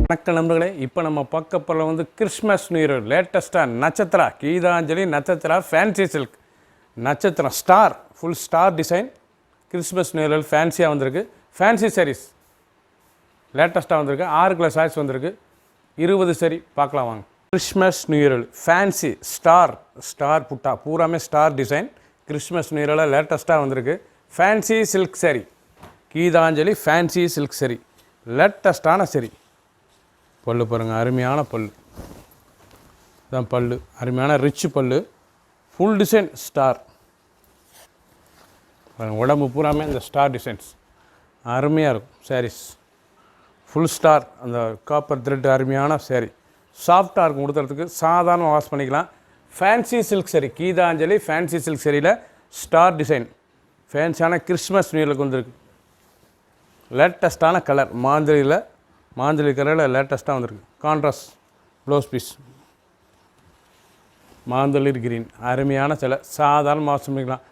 வணக்கம் நண்பர்களே, இப்போ நம்ம பார்க்க போகிற வந்து கிறிஸ்மஸ் நியூ இயர் லேட்டஸ்ட்டாக நட்சத்திரா கீதாஞ்சலி நட்சத்திரா ஃபேன்சி சில்க் நட்சத்திரம் star full star design Christmas new year ஃபேன்சியாக வந்திருக்கு. ஃபேன்சி சாரீஸ் லேட்டஸ்ட்டாக வந்திருக்கு. 6 கலர் சாரீஸ் வந்திருக்கு. 20 சரி பார்க்கலாம் வாங்க. Christmas new year fancy star புட்டா பூராமே ஸ்டார் டிசைன் கிறிஸ்மஸ் நியூ இயரில் லேட்டஸ்ட்டாக வந்திருக்கு. Fancy silk sari Gitanjali fancy silk sari லேட்டஸ்ட்டான சரி. பல்லு பாருங்கள், அருமையான பல்லு தான். பல்லு அருமையான ரிச் பல்லு, ஃபுல் டிசைன் ஸ்டார் பாருங்கள். உடம்பு பூராமே இந்த ஸ்டார் டிசைன்ஸ் அருமையாக இருக்கும். சாரீஸ் ஃபுல் ஸ்டார், அந்த காப்பர் த்ரெட் அருமையான சாரி. சாஃப்டாக இருக்கும், கொடுத்துறதுக்கு சாதாரண வாஷ் பண்ணிக்கலாம். Fancy silk sari Gitanjali fancy silk சாரியில் ஸ்டார் டிசைன் ஃபேன்சியான கிறிஸ்மஸ் நியூ இயருக்கு வந்திருக்கு. லேட்டஸ்ட்டான கலர் மாஞ்சலி கலரில் லேட்டஸ்ட்டாக வந்திருக்கு. கான்ட்ராஸ்ட் ப்ளவுஸ் பீஸ் மாந்தளிர் கிரீன் அருமையான சிலை. சாதாரண வாஷ் பண்ணிக்கலாம்.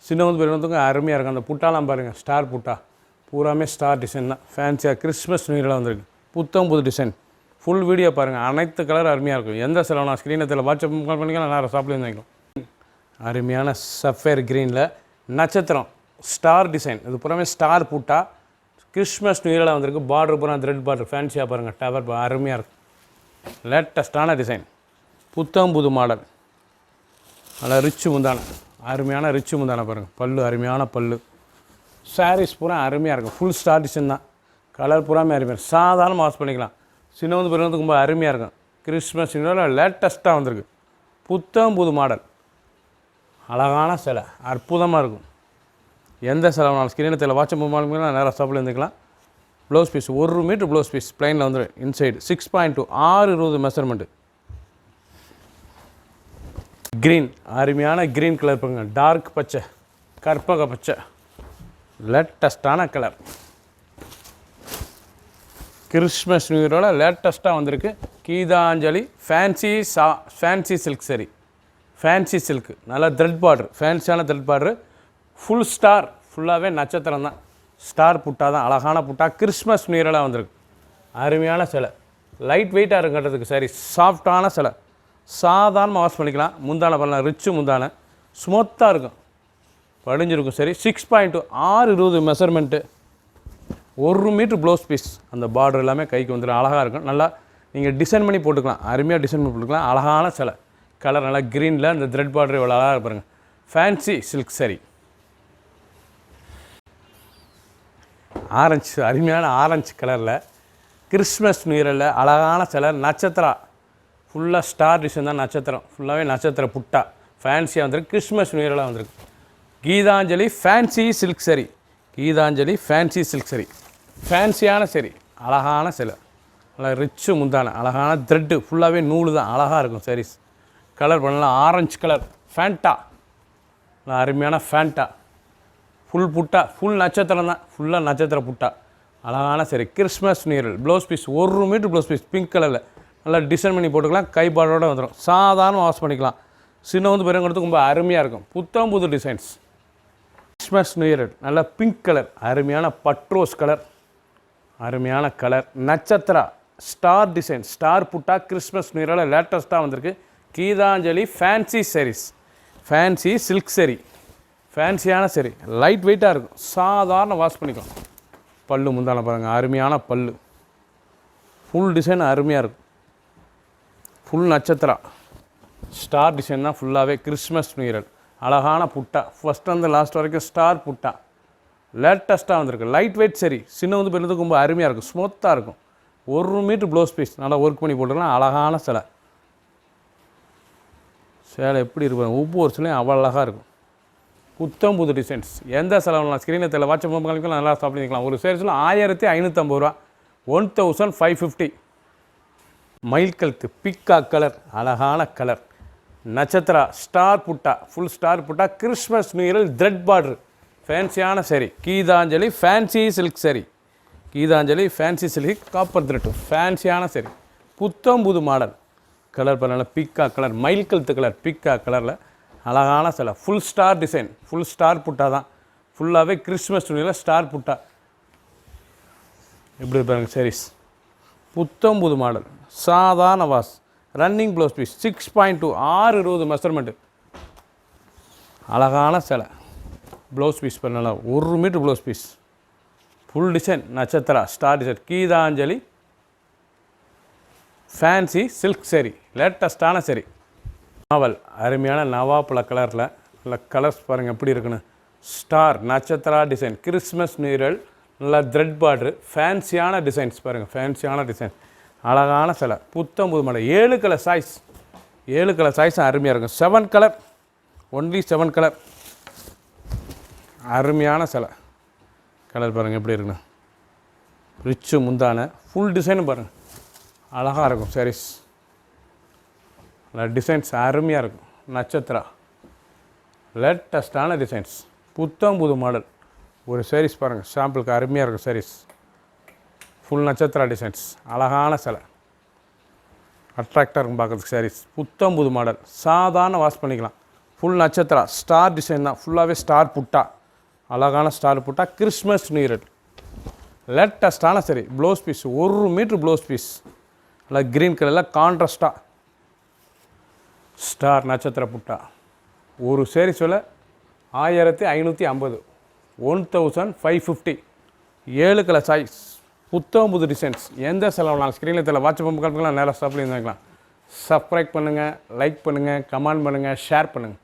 சின்னவங்க பெரியவங்க அருமையாக இருக்கும். அந்த புட்டாலாம் பாருங்கள், ஸ்டார் புட்டா பூராமே ஸ்டார் டிசைன் தான். ஃபேன்சியாக கிறிஸ்மஸ் நியூ இயரில் வந்திருக்கு. புது டிசைன். ஃபுல் வீடியோ பாருங்கள். அனைத்து கலர் அருமையாக இருக்கும். எந்த செலவு நான் ஸ்க்ரீனத்தில் வாட்ஸ்அப் கால் பண்ணிக்கலாம், நான் ஷாப்லேயும் வாங்கிக்கலாம். அருமையான சஃபேர் க்ரீனில் நட்சத்திரம் ஸ்டார் டிசைன். இது பூராமே ஸ்டார் புட்டா கிறிஸ்மஸ் நியூ இயரில் வந்திருக்கு. பார்டர் பூரா த்ரெட் பார்டர் ஃபேன்சியாக பாருங்கள். டவர் அருமையாக இருக்கும். லேட்டஸ்ட்டான டிசைன், புது மாடல். நல்லா ரிச்சு முந்தான, அருமையான ரிச்சு முந்தான பாருங்கள். பல்லு அருமையான பல்லு. சாரீஸ் பூரா அருமையாக இருக்கும். ஃபுல் ஸ்டார் டிசைன் தான். கலர் பூராமே அருமையாக இருக்கும். சாதாரண வாஷ் பண்ணிக்கலாம். சின்னவந்து பெரியவங்க ரொம்ப அருமையாக இருக்கும். கிறிஸ்மஸ் நியூ இயரில் லேட்டஸ்ட்டாக வந்திருக்கு. புது மாடல். அழகான சிலை, அற்புதமாக இருக்கும். எந்த செலவுனாலும் ஸ்க்ரீனத்தில் வாட்ஸ்அப் மூலமாக நேராக ஷாப்பில் இருந்துக்கலாம். Blouse piece 1 metre blouse piece ப்ளைனில் வந்துடும். Inside 6.2 6:20 measurement. க்ரீன் அருமையான க்ரீன் கலர் பாருங்கள். டார்க் பச்சை, கற்பக பச்சை, லேட்டஸ்ட்டான கலர். கிறிஸ்மஸ் நியூ இயரோட லேட்டஸ்ட்டாக வந்திருக்கு. Gitanjali fancy silk sari fancy silk. நல்லா த்ரெட் பார்டர், ஃபேன்சியான த்ரெட் பார்டரு. ஃபுல் ஸ்டார், ஃபுல்லாகவே நட்சத்திரம் தான். ஸ்டார் புட்டா தான், அழகான புட்டா. கிறிஸ்மஸ் நியூ இயரில் வந்திருக்கு. அருமையான சிலை. லைட் வெயிட்டாக இருக்கும் கட்டுறதுக்கு. சரி, சாஃப்டான சிலை. சாதாரணமாக வாஷ் பண்ணிக்கலாம். முந்தான பண்ணலாம், ரிச்சு முந்தான, ஸ்மூத்தாக இருக்கும், படிஞ்சிருக்கும். சரி, 6.2 6:20 மெஷர்மெண்ட்டு. 1 metre blouse piece. அந்த பார்டர் எல்லாமே கைக்கு வந்துடும். அழகாக இருக்கும். நல்லா நீங்கள் டிசைன் பண்ணி போட்டுக்கலாம். அருமையாக டிசைன் பண்ணி போட்டுக்கலாம். அழகான சிலை. கலர் நல்லா க்ரீனில் அந்த த்ரெட் பார்டர் இவ்வளோ அழகாக பாருங்கள். ஃபேன்சி சில்க் சரி. ஆரஞ்சு, அருமையான ஆரஞ்சு கலரில் கிறிஸ்மஸ் நியூ இயரில் அழகான சிலை. நட்சத்திரா ஃபுல்லாக ஸ்டார் டிசைன் தான். நட்சத்திரம் ஃபுல்லாகவே நட்சத்திர புட்டா ஃபேன்சியாக வந்திருக்கு. கிறிஸ்மஸ் நியூ இயரில் வந்திருக்கு. Gitanjali fancy silk sari Geethanjali fancy silk sari ஃபேன்சியான சரி. அழகான சிலை. நல்லா ரிச்சு முந்தான, அழகான த்ரெட்டு, ஃபுல்லாகவே நூல் தான். அழகாக இருக்கும் சாரீஸ். கலர் பண்ணலாம். ஆரஞ்சு கலர் ஃபேண்டா, நல்லா அருமையான ஃபேண்டா. ஃபுல் புட்டா, ஃபுல் நட்சத்திரம் தான். ஃபுல்லாக நட்சத்திர புட்டா, அழகான sari. Christmas new year blouse piece 1 metre blouse piece pink கலரில் நல்லா டிசைன் பண்ணி போட்டுக்கலாம். கை பார்டரோடு வந்துடும். சாதாரண வாஷ் பண்ணிக்கலாம். சின்னவந்து பெரியவங்களுக்கு ரொம்ப அருமையாக இருக்கும். புது டிசைன்ஸ். கிறிஸ்மஸ் நியூ இயர் நல்லா பிங்க் கலர், அருமையான பட்ரோஸ் கலர், அருமையான colour. Nakshatra star design, star புட்டா கிறிஸ்மஸ் நியூ இயரில் லேட்டஸ்ட்டாக வந்திருக்கு. Gitanjali fancy sarees fancy silk sari ஃபேன்சியான சரி. லைட் வெயிட்டாக இருக்கும். சாதாரண வாஷ் பண்ணிக்கலாம். பல்லு முந்தான பாருங்கள், அருமையான பல்லு. ஃபுல் டிசைன் அருமையாக இருக்கும். ஃபுல் நட்சத்திரா ஸ்டார் டிசைன் தான். ஃபுல்லாகவே கிறிஸ்மஸ் நியூ இயர் அழகான புட்டா. ஃபஸ்ட் வந்து லாஸ்ட் வரைக்கும் ஸ்டார் புட்டா லேட்டஸ்ட்டாக வந்திருக்கு. லைட் வெயிட் சரி. சின்னவந்து பெரியதுக்கு ரொம்ப அருமையாக இருக்கும். ஸ்மூத்தாக இருக்கும். 1 மீட்டர் ப்ளவுஸ் பீஸ் நல்லா ஒர்க் பண்ணி போட்டுக்கலாம். அழகான சிலை. சேலை எப்படி இருப்பாங்க, ஒவ்வொரு சிலையும் அவ்வளோ அழகாக இருக்கும். புது டிசைன்ஸ். எந்த செலவுலாம் ஸ்க்ரீனில் வாட்ஸ்அப் மூலமாக நல்லா ஷாப் பண்ணிக்கலாம். ஒரு சேரீஸில் 1550 ரூபா, 1550. மயில் கழுத்து பிக்கா கலர், அழகான கலர். நட்சத்திரா ஸ்டார் புட்டா, ஃபுல் ஸ்டார் புட்டா கிறிஸ்மஸ் நியூ இயரில் த்ரெட் பார்டர் ஃபேன்சியான sari. Geethanjali fancy silk sari Geethanjali fancy silk copper thread ஃபேன்சியான சரி. புது மாடல். கலர் பண்ணல பிக்கா கலர், மயில் கழுத்து கலர் பிக்கா கலரில் அழகான சிலை. Full star design, full star புட்டா தான். ஃபுல்லாகவே கிறிஸ்மஸ் நியூ இயரில் ஸ்டார் புட்டா. எப்படி பாருங்கள் சாரீஸ். புத்தம் புது மாடல், சாதாரண wash, running blouse piece, 6.2, 620 measurement, அழகான சேலை. ப்ளவுஸ் பீஸ் பண்ணலாம், 1 metre blouse piece, full design நட்சத்திரா star design, Geetanjali fancy silk sari, லேட்டஸ்ட்டான சரி. நாவல் அருமையான நவாப்பழ கலரில் நல்ல கலர்ஸ் பாருங்கள் எப்படி இருக்குன்னு. Star Nakshatra design, Christmas neural, நல்லா த்ரெட் பார்டரு, ஃபேன்சியான டிசைன்ஸ் பாருங்கள், ஃபேன்சியான டிசைன், அழகான சிலை. புத்தம் புது மாடல், 7 கலர் சாய்ஸ், 7 கலர் சாய்ஸும் அருமையாக இருக்கும். 7 கலர், ஒன்லி 7 கலர், அருமையான சிலை. கலர் பாருங்கள் எப்படி இருக்குன்னு. ரிச்சு முந்தான ஃபுல் டிசைனும் பாருங்கள் அழகாக இருக்கும். சாரீஸ் டிசைன்ஸ் அருமையாக இருக்கும். நட்சத்திரா லேட்டஸ்டான டிசைன்ஸ், புத்தம் புது மாடல். ஒரு சாரீஸ் பாருங்கள் சாம்பிளுக்கு அருமையாக இருக்கும். சாரீஸ் ஃபுல் நட்சத்திரா டிசைன்ஸ், அழகான சிலை, அட்ராக்டாக இருக்கும் பார்க்குறதுக்கு. சாரீஸ் புத்தம் புது மாடல், சாதாரண வாஷ் பண்ணிக்கலாம். ஃபுல் நட்சத்திரா ஸ்டார் டிசைன் தான், ஃபுல்லாகவே ஸ்டார் புட்டா, அழகான ஸ்டார் புட்டா, கிறிஸ்மஸ் நியூரல், லேட்டஸ்டான sari. Blouse piece 1 metre blouse piece, நல்லா க்ரீன் கலரில் கான்ட்ராஸ்டாக ஸ்டார் நட்சத்திர புட்டா. ஒரு சேரீஸ் விலை 1550, 1550. 7 கலர் சாய்ஸ், புத்தம் புது டிசைன்ஸ். எந்த செலவுலாம் ஸ்க்ரீனில் தெரியல, வாட்ஸ்அப் கால் பண்ணலாம், நேராக ஸ்டாப்லேயும் வாங்கிக்கலாம். சப்ஸ்கிரைப் பண்ணுங்கள், லைக் பண்ணுங்கள், கமெண்ட் பண்ணுங்கள், ஷேர் பண்ணுங்கள்.